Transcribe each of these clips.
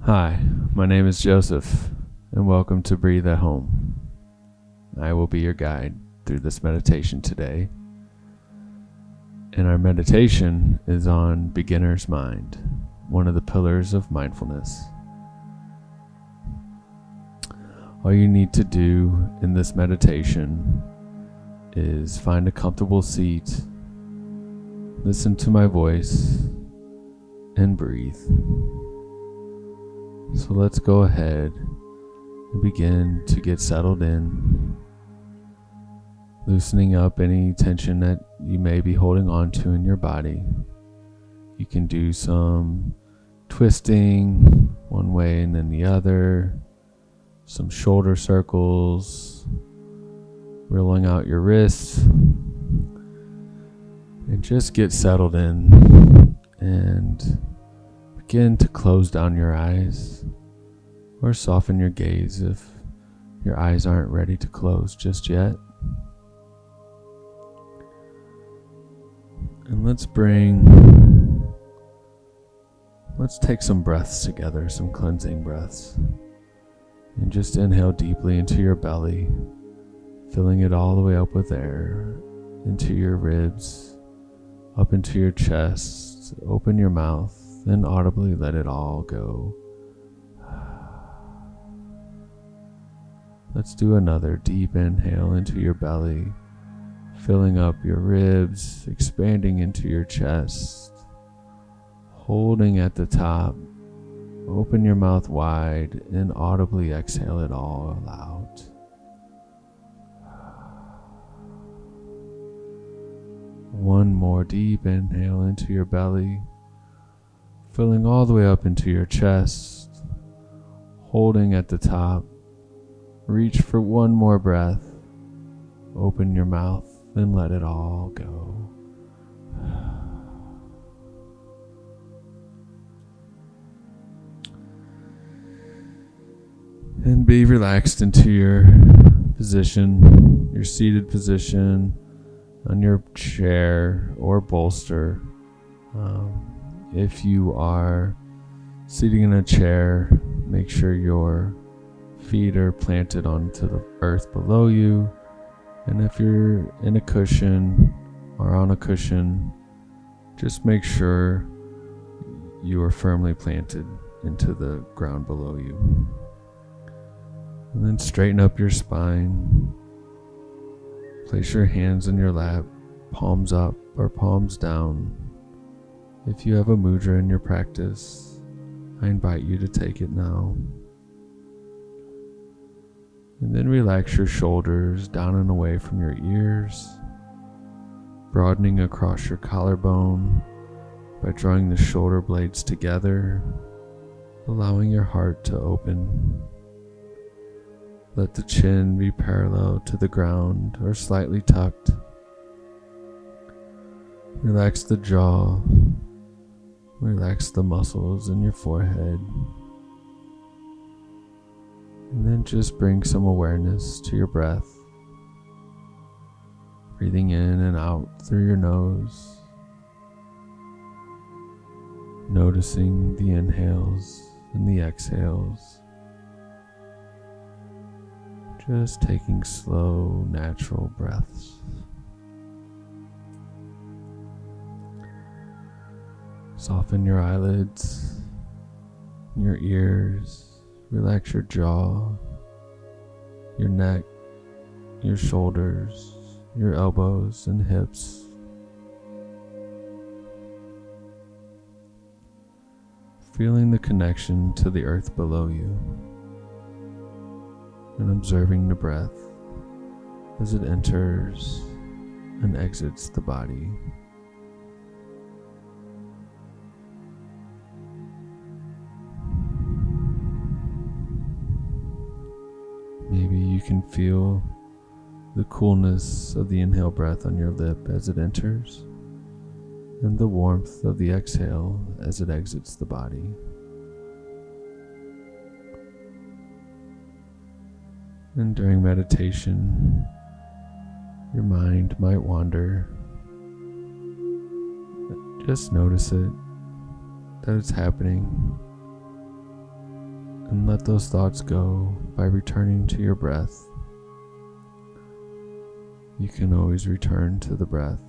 Hi, my name is Joseph, and welcome to Breathe at Home. I will be your guide through this meditation today. And our meditation is on beginner's mind, one of the pillars of mindfulness. All you need to do in this meditation is find a comfortable seat, listen to my voice, and breathe. So let's go ahead and begin to get settled in, loosening up any tension that you may be holding on to in your body. You can do some twisting one way and then the other, some shoulder circles, rolling out your wrists, and just get settled in and begin to close down your eyes or soften your gaze if your eyes aren't ready to close just yet. And let's take some breaths together, some cleansing breaths. And just inhale deeply into your belly, filling it all the way up with air, into your ribs, up into your chest. Open your mouth and audibly let it all go. Let's do another deep inhale into your belly, filling up your ribs, expanding into your chest, holding at the top. Open your mouth wide and audibly exhale it all out. One more deep inhale into your belly, filling all the way up into your chest, holding at the top. Reach for one more breath. Open your mouth and let it all go. And be relaxed into your position, your seated position on your chair or bolster. If you are sitting in a chair, make sure your feet are planted onto the earth below you. And if you're in a cushion or on a cushion, just make sure you are firmly planted into the ground below you. And then straighten up your spine. Place your hands in your lap, palms up or palms down. If you have a mudra in your practice, I invite you to take it now. And then relax your shoulders down and away from your ears, broadening across your collarbone by drawing the shoulder blades together, allowing your heart to open. Let the chin be parallel to the ground or slightly tucked. Relax the jaw. Relax the muscles in your forehead. And then just bring some awareness to your breath. Breathing in and out through your nose. Noticing the inhales and the exhales. Just taking slow, natural breaths. Soften your eyelids, your ears. Relax your jaw, your neck, your shoulders, your elbows and hips. Feeling the connection to the earth below you. And observing the breath as it enters and exits the body. Maybe you can feel the coolness of the inhale breath on your lip as it enters, and the warmth of the exhale as it exits the body. And during meditation, your mind might wander. Just notice it, that it's happening. And let those thoughts go by returning to your breath. You can always return to the breath.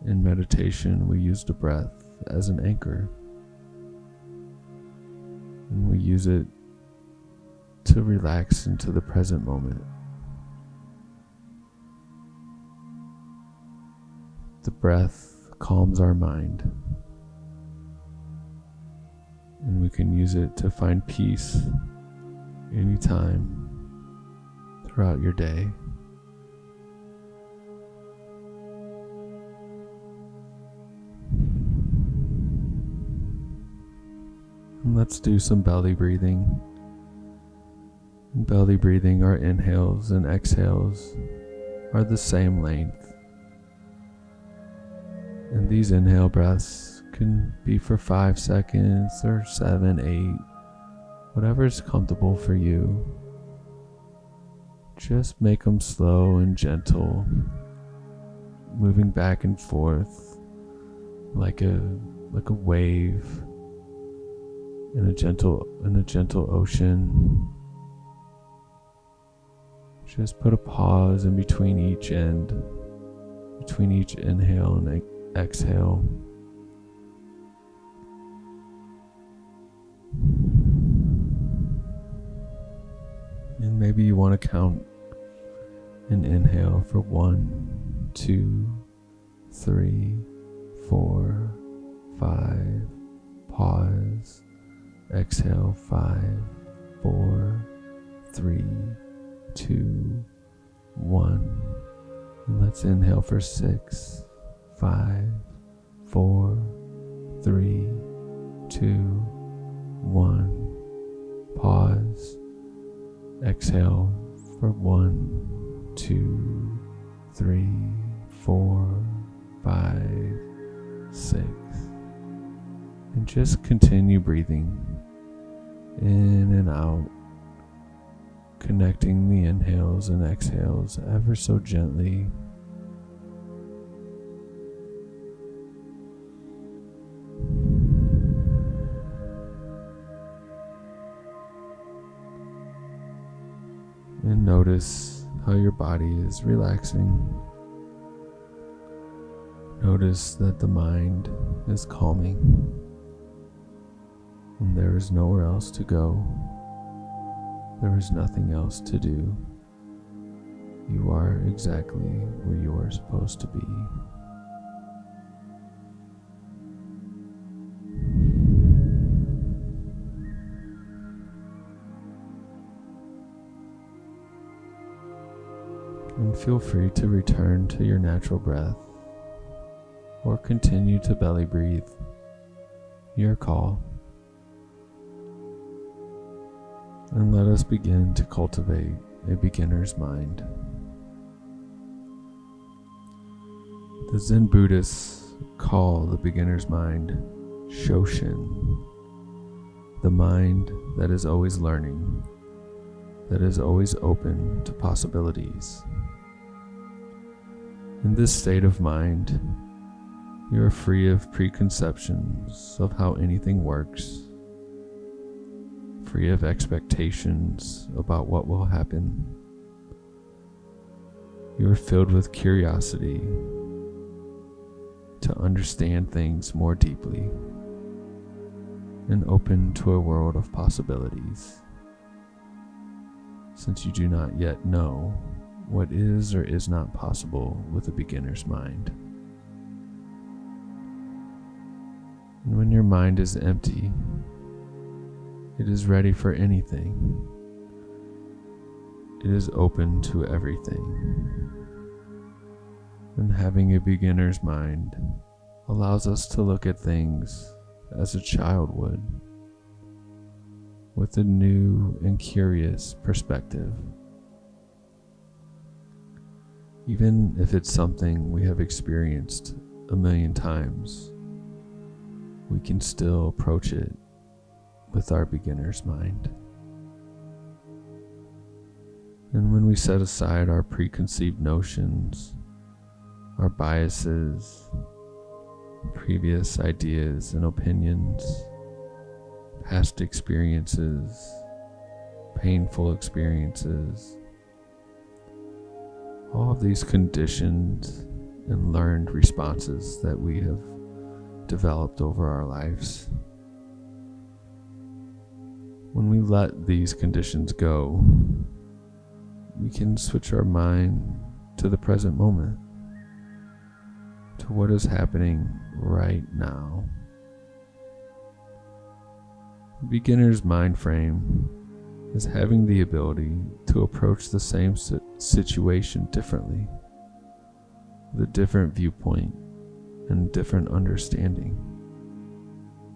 In meditation, we use the breath as an anchor. And we use it to relax into the present moment. The breath calms our mind, and we can use it to find peace anytime throughout your day. And let's do some belly breathing. In belly breathing, our inhales and exhales are the same length. And these inhale breaths can be for 5 seconds or 7, 8, whatever is comfortable for you. Just make them slow and gentle, moving back and forth like a wave in a gentle ocean. Just put a pause in between each inhale and exhale. And maybe you want to count an inhale for 1, 2, 3, 4, 5. Pause. Exhale 5, 4, 3, 2, 1. And let's inhale for 6, 5, 4, 3, 2, 1. Pause. Exhale for 1, 2, 3, 4, 5, 6. And just continue breathing in and out, connecting the inhales and exhales ever so gently. And notice how your body is relaxing. Notice that the mind is calming, and there is nowhere else to go. There is nothing else to do. You are exactly where you are supposed to be. And feel free to return to your natural breath or continue to belly breathe. Your call. And let us begin to cultivate a beginner's mind. The Zen Buddhists call the beginner's mind Shoshin, the mind that is always learning, that is always open to possibilities. In this state of mind, you are free of preconceptions of how anything works, free of expectations about what will happen. You are filled with curiosity to understand things more deeply and open to a world of possibilities, since you do not yet know what is or is not possible with a beginner's mind. And when your mind is empty, it is ready for anything. It is open to everything. And having a beginner's mind allows us to look at things as a child would, with a new and curious perspective. Even if it's something we have experienced a million times, we can still approach it with our beginner's mind. And when we set aside our preconceived notions, our biases, previous ideas and opinions, past experiences, painful experiences, all of these conditioned and learned responses that we have developed over our lives. When we let these conditions go, we can switch our mind to the present moment, to what is happening right now. The beginner's mind frame is having the ability to approach the same situation differently, with a different viewpoint and different understanding,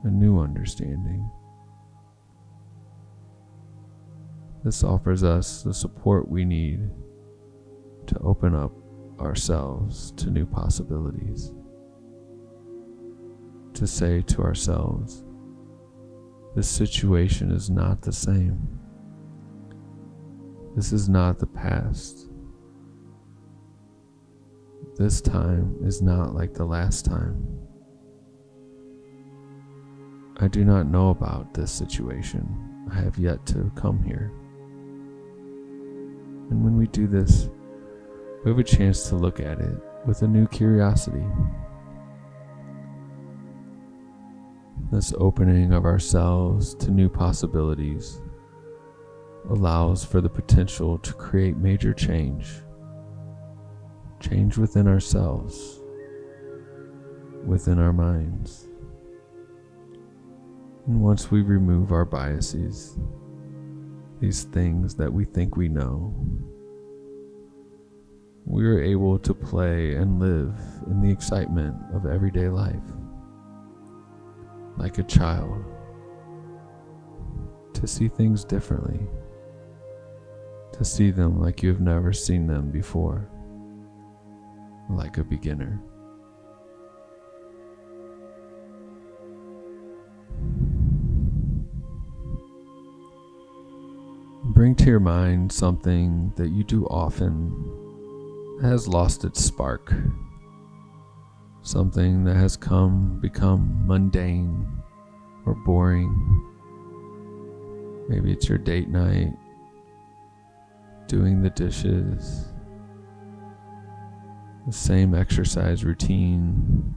a new understanding. This offers us the support we need to open up ourselves to new possibilities, to say to ourselves, this situation is not the same. This is not the past. This time is not like the last time. I do not know about this situation. I have yet to come here. And when we do this, we have a chance to look at it with a new curiosity. This opening of ourselves to new possibilities allows for the potential to create major change within ourselves, within our minds. And once we remove our biases, these things that we think we know, we are able to play and live in the excitement of everyday life, like a child, to see things differently, to see them like you have never seen them before, like a beginner. Bring to your mind something that you do often that has lost its spark, something that has become mundane or boring. Maybe it's your date night, doing the dishes, the same exercise routine.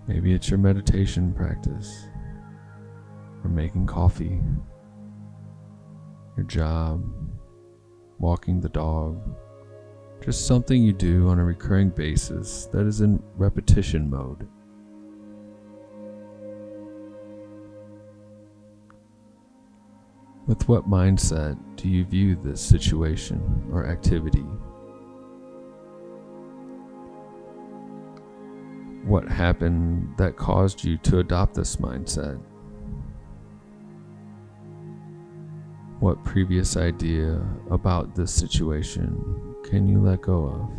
Maybe it's your meditation practice, or making coffee, your job, walking the dog, just something you do on a recurring basis that is in repetition mode. With what mindset do you view this situation or activity? What happened that caused you to adopt this mindset? What previous idea about this situation can you let go of?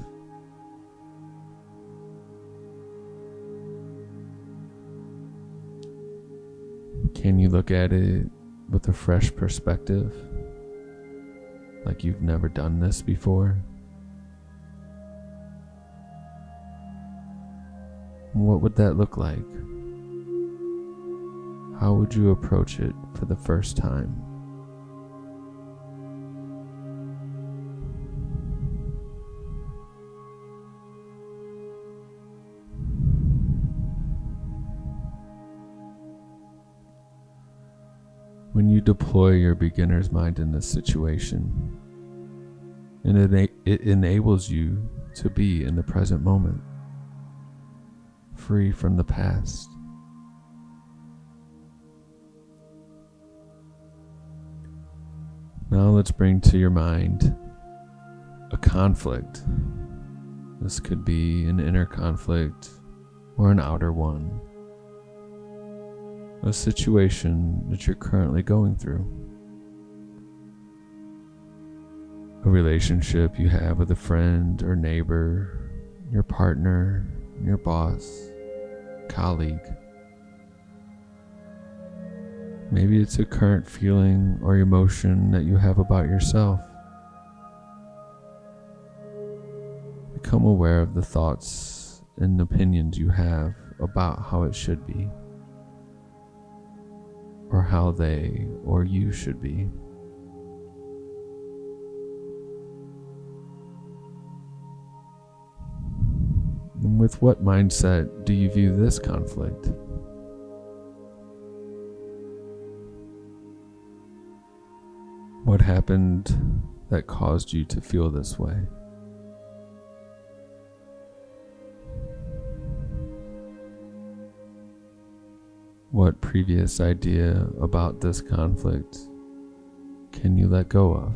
Can you look at it with a fresh perspective, like you've never done this before? What would that look like? How would you approach it for the first time? When you deploy your beginner's mind in this situation, and it enables you to be in the present moment, free from the past. Now let's bring to your mind a conflict. This could be an inner conflict or an outer one. A situation that you're currently going through. A relationship you have with a friend or neighbor, your partner, your boss, colleague. Maybe it's a current feeling or emotion that you have about yourself. Become aware of the thoughts and opinions you have about how it should be, or how they or you should be. And with what mindset do you view this conflict? What happened that caused you to feel this way? What previous idea about this conflict can you let go of?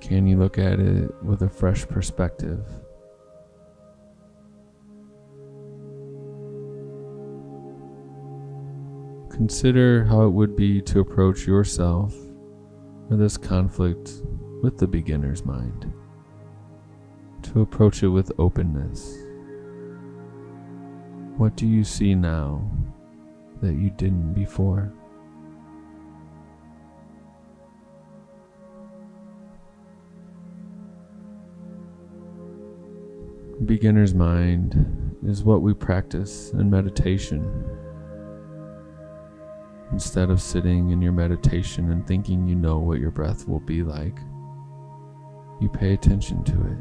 Can you look at it with a fresh perspective? Consider how it would be to approach yourself or this conflict with the beginner's mind. To approach it with openness. What do you see now that you didn't before? Beginner's mind is what we practice in meditation. Instead of sitting in your meditation and thinking you know what your breath will be like, you pay attention to it.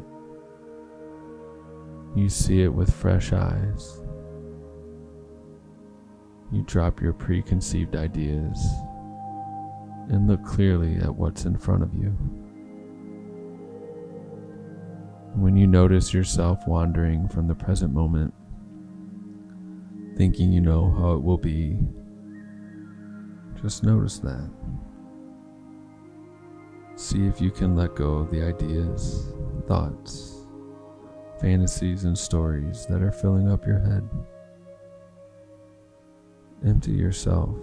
You see it with fresh eyes. You drop your preconceived ideas and look clearly at what's in front of you. When you notice yourself wandering from the present moment, thinking you know how it will be, just notice that. See if you can let go of the ideas, thoughts, fantasies, and stories that are filling up your head. Empty yourself,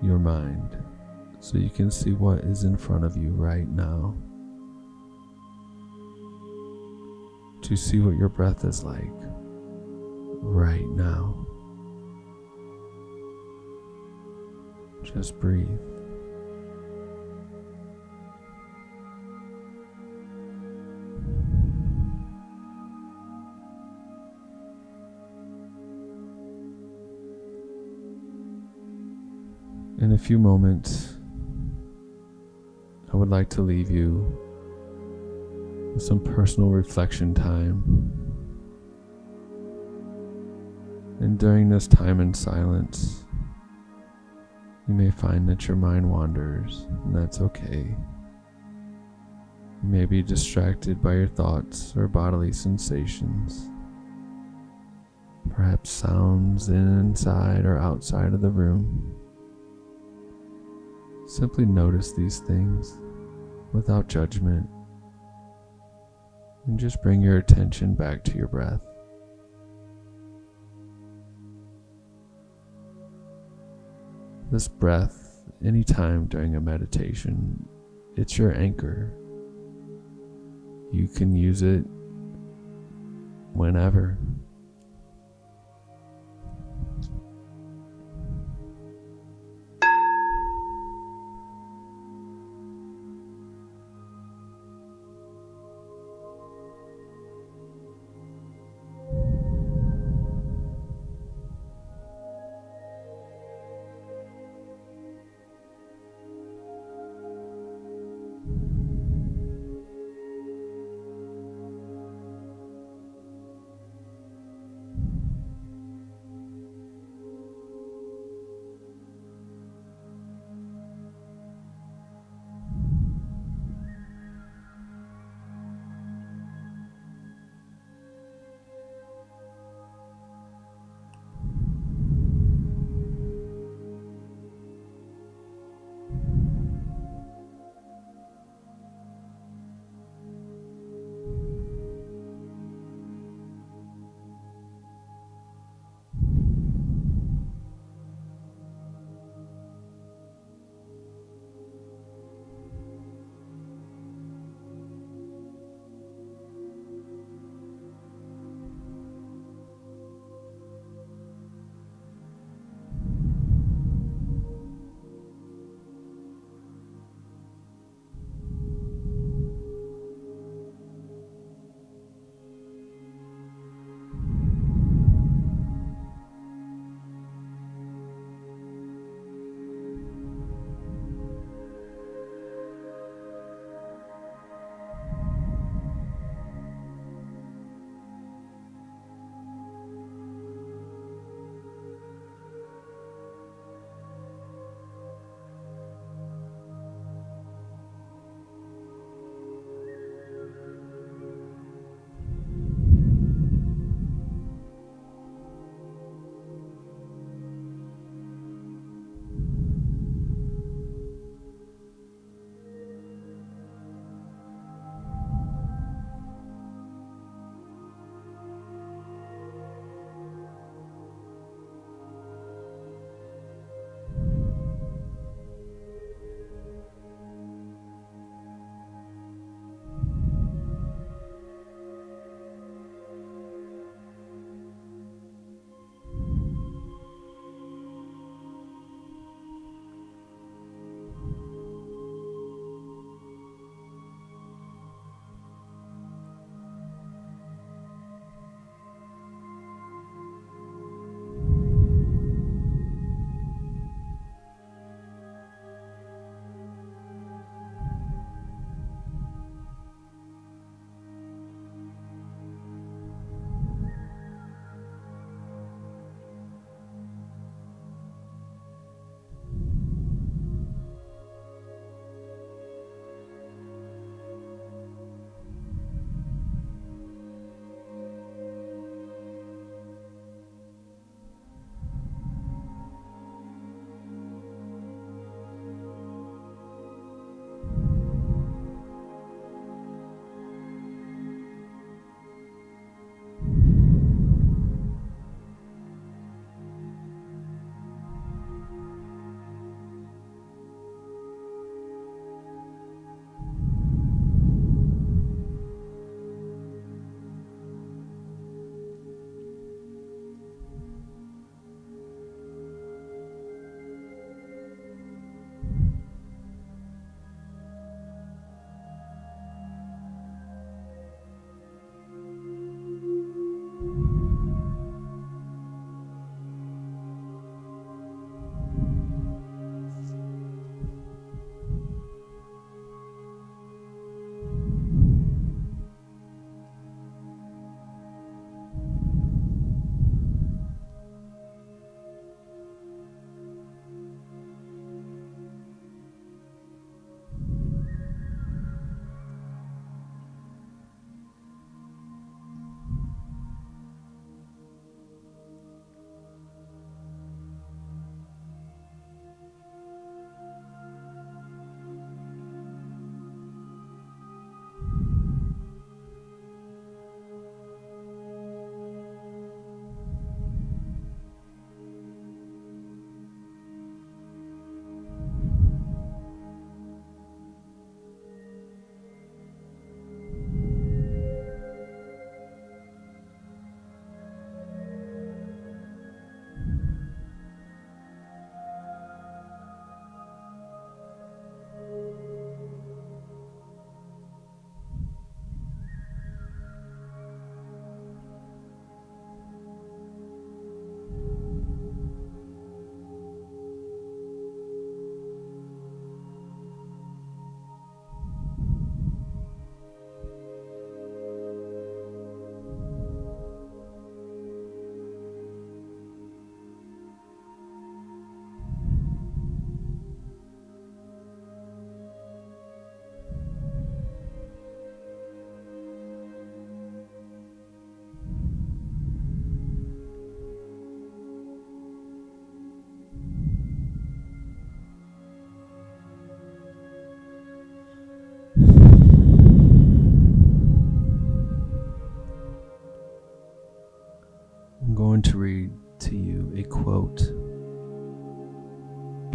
your mind, so you can see what is in front of you right now. To see what your breath is like right now. Just breathe. In a few moments, I would like to leave you with some personal reflection time. And during this time in silence, you may find that your mind wanders, and that's okay. You may be distracted by your thoughts or bodily sensations, perhaps sounds inside or outside of the room. Simply notice these things without judgment, and just bring your attention back to your breath. This breath, anytime during a meditation, it's your anchor. You can use it whenever.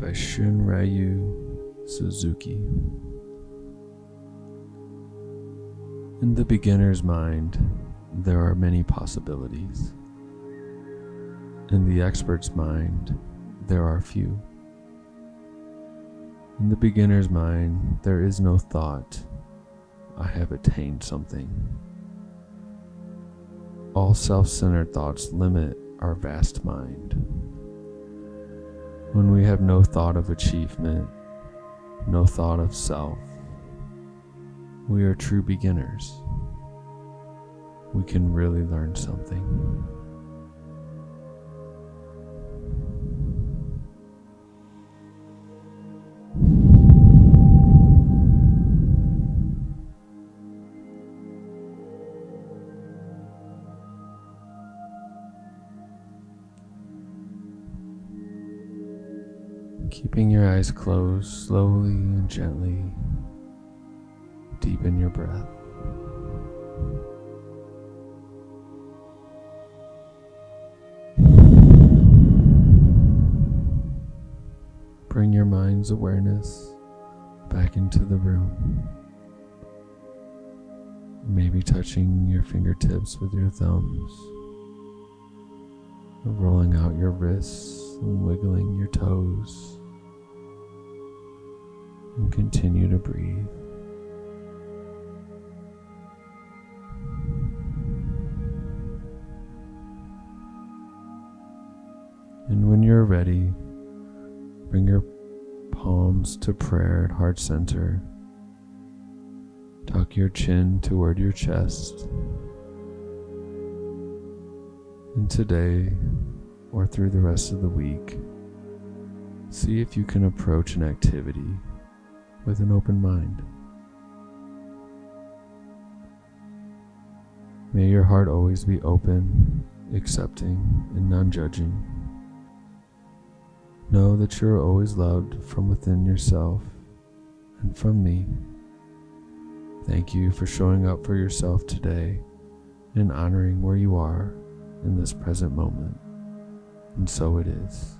by Shunryu Suzuki. In the beginner's mind, there are many possibilities. In the expert's mind, there are few. In the beginner's mind, there is no thought, I have attained something. All self-centered thoughts limit our vast mind. When we have no thought of achievement, no thought of self, we are true beginners. We can really learn something. Keeping your eyes closed, slowly and gently, deepen your breath. Bring your mind's awareness back into the room. Maybe touching your fingertips with your thumbs, rolling out your wrists and wiggling your toes. And continue to breathe. And when you're ready, bring your palms to prayer at heart center. Tuck your chin toward your chest. And today, or through the rest of the week, see if you can approach an activity with an open mind. May your heart always be open, accepting, and non-judging. Know that you are always loved from within yourself and from me. Thank you for showing up for yourself today and honoring where you are in this present moment. And so it is.